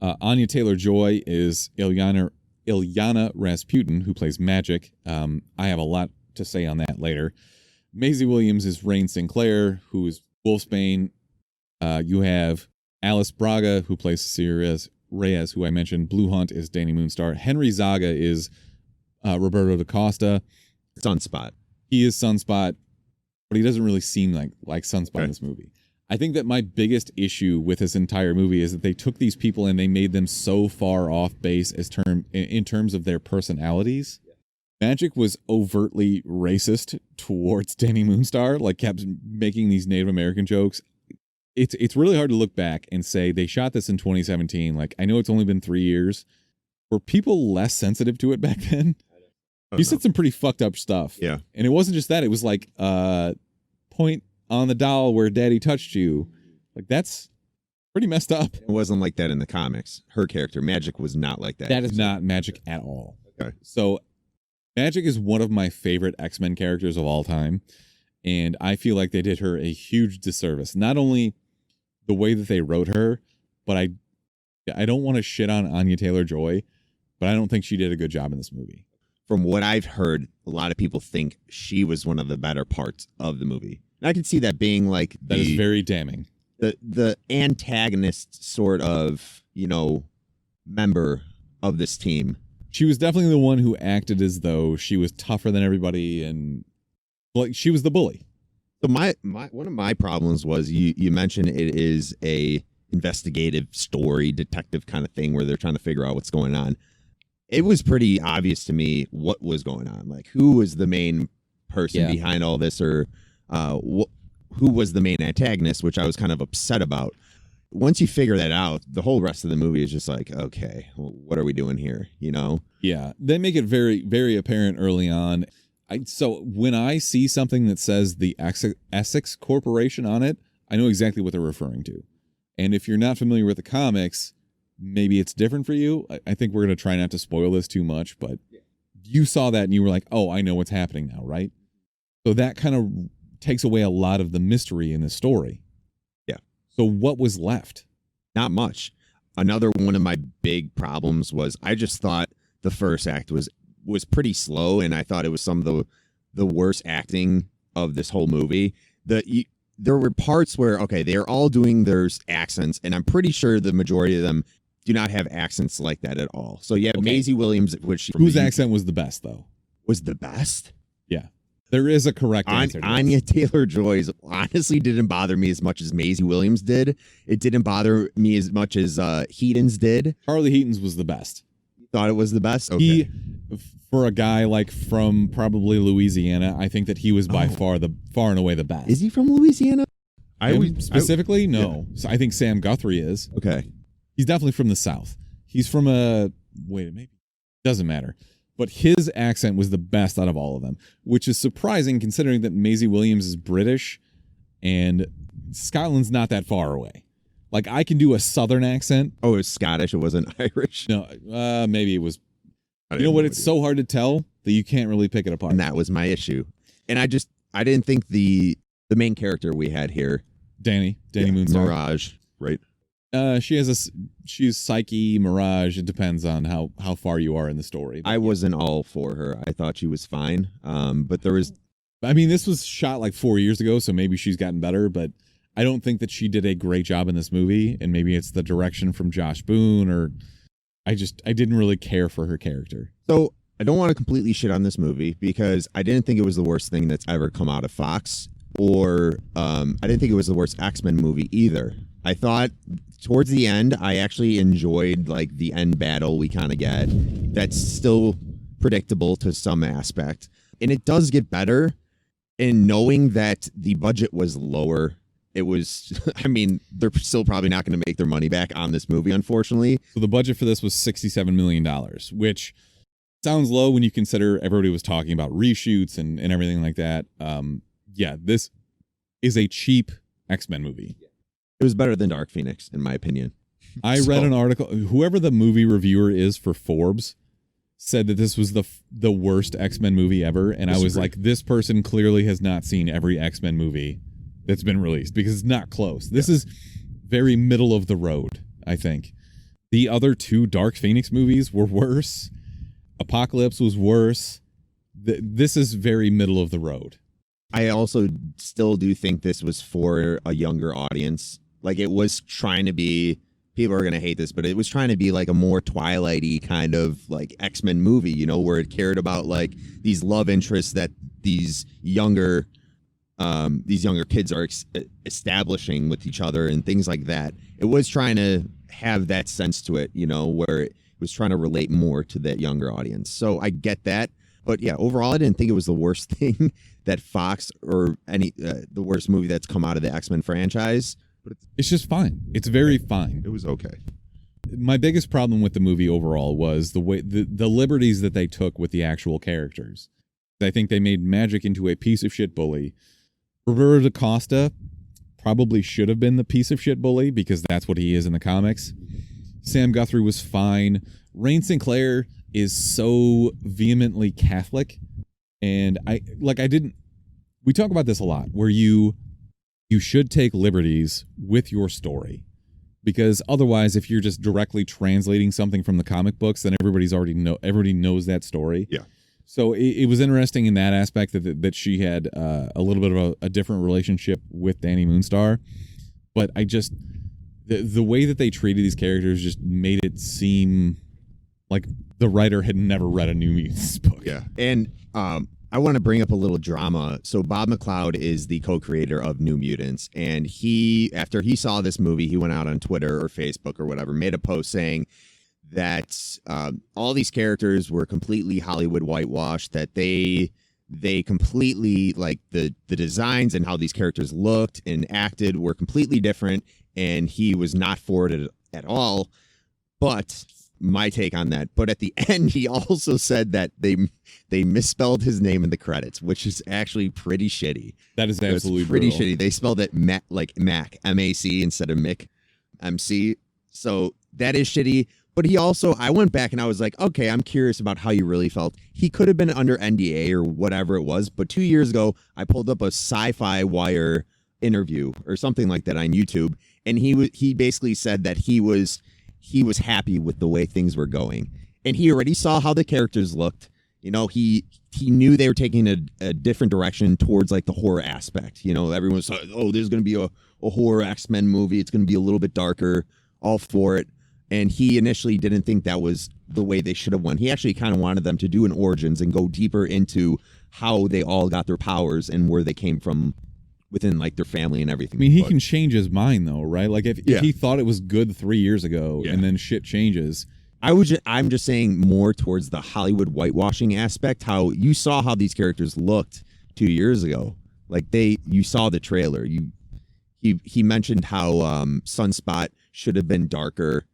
Anya Taylor-Joy is Ilyana Rasputin, who plays Magic. I have a lot to say on that later. Maisie Williams is Rain Sinclair, who is Wolfsbane. You have Alice Braga, who plays Cecilia Reyes, who I mentioned. Blue Hunt is Danny Moonstar. Henry Zaga is Roberto da Costa. Sunspot. He is Sunspot, but he doesn't really seem like Sunspot in this movie. I think that my biggest issue with this entire movie is that they took these people and they made them so far off base in terms of their personalities. Magic was overtly racist towards Danny Moonstar, like kept making these Native American jokes. It's really hard to look back and say they shot this in 2017. Like, I know it's only been 3 years. Were people less sensitive to it back then? He said some pretty fucked up stuff. Yeah. And it wasn't just that. It was like, point on the doll where daddy touched you. Like, that's pretty messed up. It wasn't like that in the comics. Her character, Magic, was not like that. That is not Magic at all. Okay. So Magic is one of my favorite X-Men characters of all time. And I feel like they did her a huge disservice. Not only the way that they wrote her, but I don't want to shit on Anya Taylor-Joy, but I don't think she did a good job in this movie. From what I've heard, a lot of people think she was one of the better parts of the movie. And I could see that being like That is very damning. The antagonist sort of, member of this team. She was definitely the one who acted as though she was tougher than everybody, and like she was the bully. So my one of my problems was you mentioned it is a investigative story, detective kind of thing where they're trying to figure out what's going on. It was pretty obvious to me what was going on. Like, who was the main person behind all this, or who was the main antagonist, which I was kind of upset about. Once you figure that out, the whole rest of the movie is just like, okay, well, what are we doing here? Yeah, they make it very, very apparent early on. So when I see something that says the Essex Corporation on it, I know exactly what they're referring to. And if you're not familiar with the comics, maybe it's different for you. I think we're going to try not to spoil this too much, but you saw that and you were like, oh, I know what's happening now, right? So that kind of takes away a lot of the mystery in the story. Yeah. So what was left? Not much. Another one of my big problems was I just thought the first act was pretty slow, and I thought it was some of the worst acting of this whole movie. There were parts where, okay, they're all doing their accents, and I'm pretty sure the majority of them do not have accents like that at all. So you have Maisie Williams, whose accent was the best, though? Was the best? Yeah. There is a correct answer. Anya Taylor-Joy's honestly didn't bother me as much as Maisie Williams did. It didn't bother me as much as Heaton's did. Charlie Heaton's was the best. You thought it was the best? Okay. For a guy like from probably Louisiana, I think that he was by far and away the best. Is he from Louisiana? Specifically, no. Yeah. So I think Sam Guthrie is. Okay. He's definitely from the South. He's from maybe. Doesn't matter. But his accent was the best out of all of them, which is surprising considering that Maisie Williams is British and Scotland's not that far away. Like, I can do a Southern accent. Oh, it was Scottish. It wasn't Irish. No, maybe it was. You know what? It's so hard to tell that you can't really pick it apart. And that was my issue. And I didn't think the main character we had here, Danny Moonstar, Mirage, right? She's Psyche, Mirage. It depends on how far you are in the story. I wasn't all for her. I thought she was fine. But there was I mean, this was shot like 4 years ago, so maybe she's gotten better, but I don't think that she did a great job in this movie, and maybe it's the direction from Josh Boone, or I didn't really care for her character. So I don't want to completely shit on this movie because I didn't think it was the worst thing that's ever come out of Fox, or I didn't think it was the worst X-Men movie either. I thought towards the end, I actually enjoyed like the end battle we kind of get. That's still predictable to some aspect, and it does get better. And knowing that the budget was lower, it was, I mean, they're still probably not going to make their money back on this movie, unfortunately. So the budget for this was $67 million, which sounds low when you consider everybody was talking about reshoots and everything like that. Yeah, this is a cheap X-Men movie. It was better than Dark Phoenix, in my opinion. I read an article, whoever the movie reviewer is for Forbes said that this was the worst X-Men movie ever. And I was like, this person clearly has not seen every X-Men movie that's been released because it's not close. This is very middle of the road, I think. The other two Dark Phoenix movies were worse. Apocalypse was worse. This is very middle of the road. I also still do think this was for a younger audience. Like, it was trying to be, people are going to hate this, but it was trying to be like a more Twilight-y kind of like X-Men movie, you know, where it cared about like these love interests that these younger kids are establishing with each other and things like that. It was trying to have that sense to it, you know, where it was trying to relate more to that younger audience. So I get that. But yeah, overall, I didn't think it was the worst thing that Fox or the worst movie that's come out of the X-Men franchise. But it's just fine. It's very fine. It was okay. My biggest problem with the movie overall was the way the liberties that they took with the actual characters. I think they made Magic into a piece of shit bully. Roberto da Costa probably should have been the piece of shit bully because that's what he is in the comics. Sam Guthrie was fine. Rain Sinclair is so vehemently Catholic, and we talk about this a lot, where you should take liberties with your story, because otherwise, if you're just directly translating something from the comic books, then everybody knows that story. Yeah. So it was interesting in that aspect that she had a little bit of a different relationship with Danny Moonstar, but the way that they treated these characters just made it seem like the writer had never read a New Mutants book. Yeah. And I want to bring up a little drama. So Bob McLeod is the co-creator of New Mutants, and after he saw this movie, he went out on Twitter or Facebook or whatever, made a post saying that all these characters were completely Hollywood whitewashed, that they completely, like, the designs and how these characters looked and acted were completely different, and he was not for it at all. But my take on that, but at the end, he also said that they misspelled his name in the credits, which is actually pretty shitty. That is absolutely pretty brutal. shitty. They spelled it Mac, M-A-C, instead of Mick, M-C. So that is shitty. But I went back and I was like, okay, I'm curious about how you really felt. He could have been under NDA or whatever it was, but 2 years ago, I pulled up a Sci-Fi Wire interview or something like that on YouTube, and he basically said that he was happy with the way things were going, and he already saw how the characters looked. You know, he knew they were taking a different direction towards like the horror aspect. You know, everyone's like, oh, there's going to be a horror X-Men movie. It's going to be a little bit darker. All for it. And he initially didn't think that was the way they should have went. He actually kind of wanted them to do an origins and go deeper into how they all got their powers and where they came from within like their family and everything. I mean, he can change his mind though, right? Like if he thought it was good 3 years ago and then shit changes. I'm just saying more towards the Hollywood whitewashing aspect, how you saw how these characters looked 2 years ago. Like you saw the trailer. He mentioned how Sunspot should have been darker.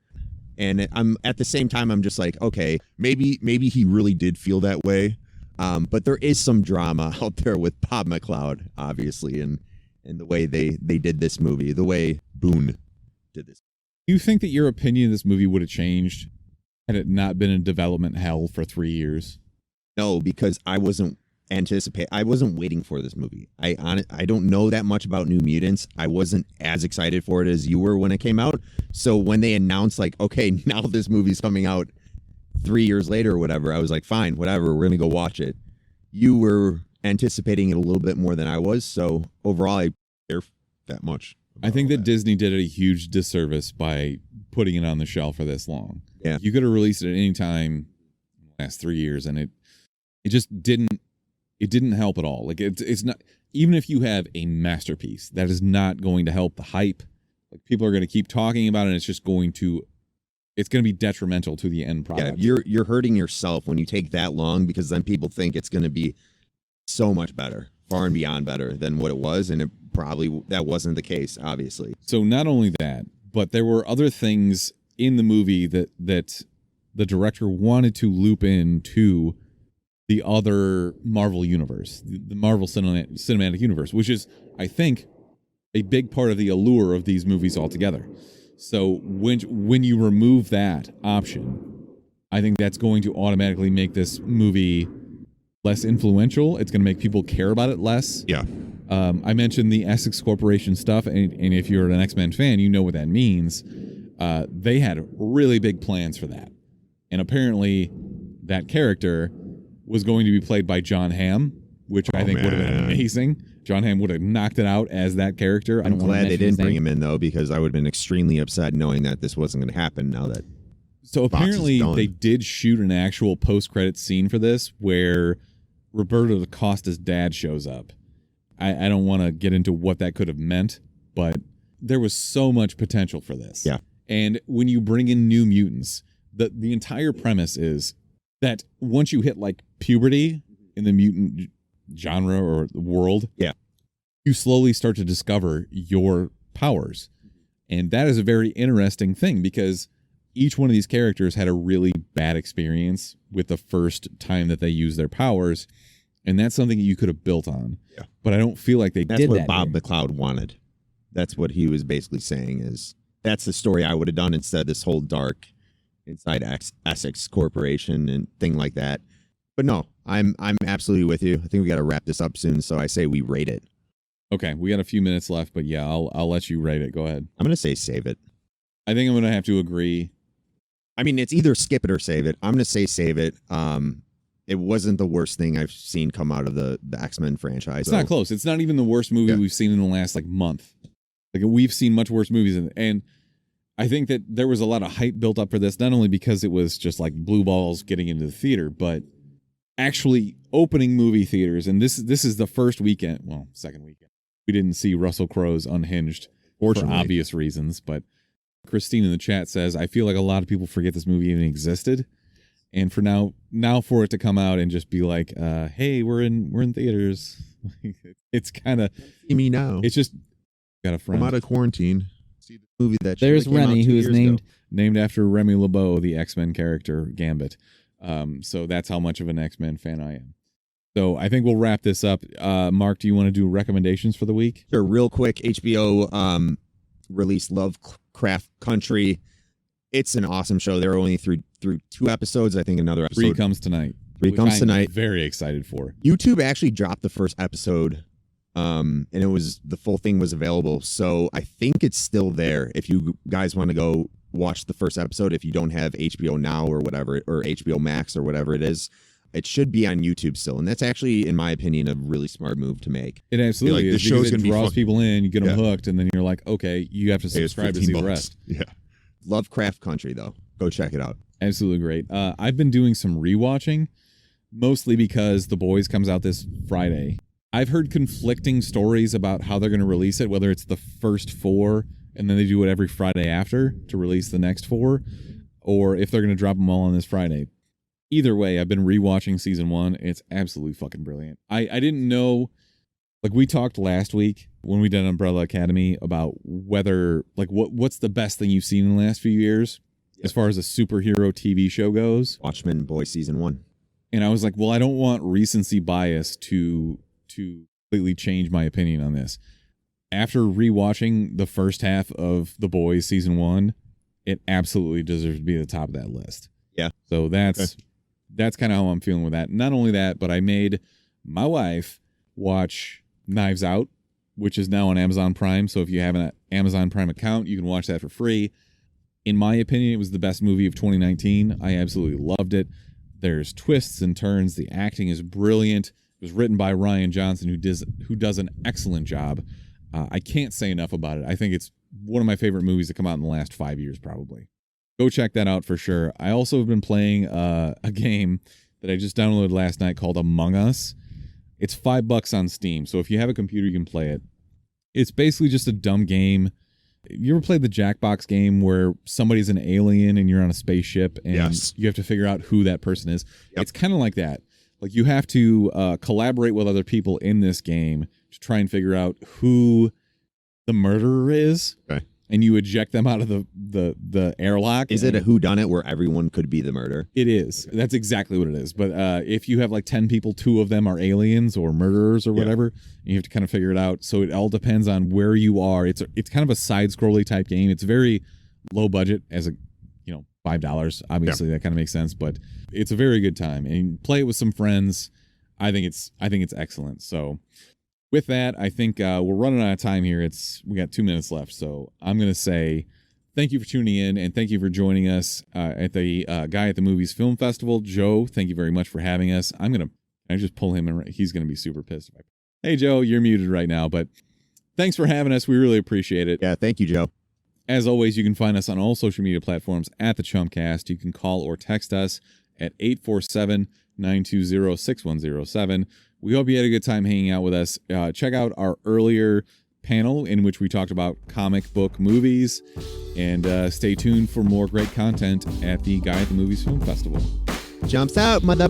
And I'm at the same time, I'm just like, okay, Maybe he really did feel that way. but there is some drama out there with Bob McLeod, obviously, and the way they did this movie, the way Boone did this. Do you think that your opinion of this movie would have changed had it not been in development hell for 3 years? No, because I wasn't waiting for this movie. I don't know that much about New Mutants. I wasn't as excited for it as you were when it came out. So when they announced like, okay, now this movie's coming out 3 years later or whatever, I was like, fine, whatever, we're gonna go watch it. You were anticipating it a little bit more than I was. So overall, I Care that much. I think that Disney did it a huge disservice by putting it on the shelf for this long. Yeah. You could have released it at any time in the last 3 years, and it just didn't help at all. Like it's not, even if you have a masterpiece, that is not going to help the hype. Like people are going to keep talking about it, and it's going to be detrimental to the end product. Yeah, you're hurting yourself when you take that long, because then people think it's going to be so much better, far and beyond better than what it was, and that wasn't the case, obviously. So not only that, but there were other things in the movie that the director wanted to loop into the other Marvel universe, the Marvel cinematic universe, which is, I think, a big part of the allure of these movies altogether. So when you remove that option, I think that's going to automatically make this movie less influential. It's going to make people care about it less. Yeah. I mentioned the Essex Corporation stuff, and if you're an X-Men fan, you know what that means. They had really big plans for that. And apparently that character was going to be played by John Hamm, which I think would have been amazing. John Hamm would have knocked it out as that character. I'm glad they didn't bring him in, though, because I would have been extremely upset knowing that this wasn't going to happen now that So apparently they did shoot an actual post-credit scene for this where Roberto da Costa's dad shows up. I don't want to get into what that could have meant, but there was so much potential for this. Yeah. And when you bring in New Mutants, the entire premise is that once you hit like puberty in the mutant genre or world, yeah, you slowly start to discover your powers. And that is a very interesting thing because each one of these characters had a really bad experience with the first time that they used their powers. And that's something that you could have built on. Yeah. But I don't feel like they that's did what that. Bob McLeod wanted. That's what he was basically saying is that's the story I would have done instead of this whole dark inside Essex Corporation and thing like that. But no, I'm absolutely with you. I think we got to wrap this up soon. So I say we rate it. Okay, we got a few minutes left, but yeah, I'll let you rate it. Go ahead. I'm going to say save it. I think I'm going to have to agree. I mean, it's either skip it or save it. I'm going to say save it. It wasn't the worst thing I've seen come out of the X-Men franchise. It's not close. It's not even the worst movie we've seen in the last like month. Like we've seen much worse movies, and I think that there was a lot of hype built up for this, not only because it was just like blue balls getting into the theater, but actually opening movie theaters. And this is the first weekend, well, second weekend. We didn't see Russell Crowe's Unhinged for obvious reasons, but Christine in the chat says, I feel like a lot of people forget this movie even existed. And for now for it to come out and just be like, hey, we're in theaters. It's kind of see me now. It's just got a friend. I'm out of quarantine. See the movie that there's Remy, who is named after Remy LeBeau, the X-Men character Gambit. So that's how much of an X-Men fan I am. So I think we'll wrap this up. Mark, do you want to do recommendations for the week? Sure, real quick. HBO released Lovecraft Country. It's an awesome show. They're only through 2 episodes. I think another episode. 3 comes tonight. Tonight. Very excited for. YouTube actually dropped the first episode, and it was the full thing was available. So I think it's still there. If you guys want to go watch the first episode, if you don't have HBO Now or whatever, or HBO Max or whatever it is, it should be on YouTube still. And that's actually, in my opinion, a really smart move to make. It absolutely is. The show's because it draws people in, you get them hooked, and then you're like, okay, you have to Hey, it's subscribe to see the $15. rest. Yeah. Lovecraft Country, though. Go check it out. Absolutely great. I've been doing some rewatching, mostly because The Boys comes out this Friday. I've heard conflicting stories about how they're going to release it, whether it's the first 4 and then they do it every Friday after to release the next 4, or if they're going to drop them all on this Friday. Either way, I've been rewatching season 1. It's absolutely fucking brilliant. I didn't know, like we talked last week when we did Umbrella Academy about whether, like, what's the best thing you've seen in the last few years as far as a superhero TV show goes. Watchmen Boys season 1. And I was like, well, I don't want recency bias to completely change my opinion on this. After rewatching the first half of The Boys season 1, it absolutely deserves to be at the top of that list. Yeah. So that's kind of how I'm feeling with that. Not only that, but I made my wife watch Knives Out, which is now on Amazon Prime. So if you have an Amazon Prime account, you can watch that for free. In my opinion, it was the best movie of 2019. I absolutely loved it. There's twists and turns. The acting is brilliant. It was written by Ryan Johnson, who does an excellent job. I can't say enough about it. I think it's one of my favorite movies to come out in the last 5 years, probably. Go check that out for sure. I also have been playing a game that I just downloaded last night called Among Us. It's $5 on Steam, so if you have a computer, you can play it. It's basically just a dumb game. You ever played the Jackbox game where somebody's an alien and you're on a spaceship and Yes. you have to figure out who that person is? Yep. It's kind of like that. Like you have to collaborate with other people in this game to try and figure out who the murderer is. Okay. And you eject them out of the airlock. Is it a whodunit where everyone could be the murderer? It is. That's exactly what it is. But if you have like 10 people, 2 of them are aliens or murderers or whatever, and you have to kind of figure it out. So it all depends on where you are. It's kind of a side-scrolly type game. It's very low budget as a, $5. Obviously, that kind of makes sense. But it's a very good time. And play it with some friends. I think it's excellent. So with that, I think we're running out of time here. We got 2 minutes left. So I'm going to say thank you for tuning in and thank you for joining us at the Guy at the Movies Film Festival. Joe, thank you very much for having us. I just pull him and he's going to be super pissed. Hey, Joe, you're muted right now, but thanks for having us. We really appreciate it. Yeah, thank you, Joe. As always, you can find us on all social media platforms at the Chumpcast. You can call or text us at 847-920-6107. We hope you had a good time hanging out with us. Check out our earlier panel in which we talked about comic book movies. And stay tuned for more great content at the Guy at the Movies Film Festival. Jumps out, mother.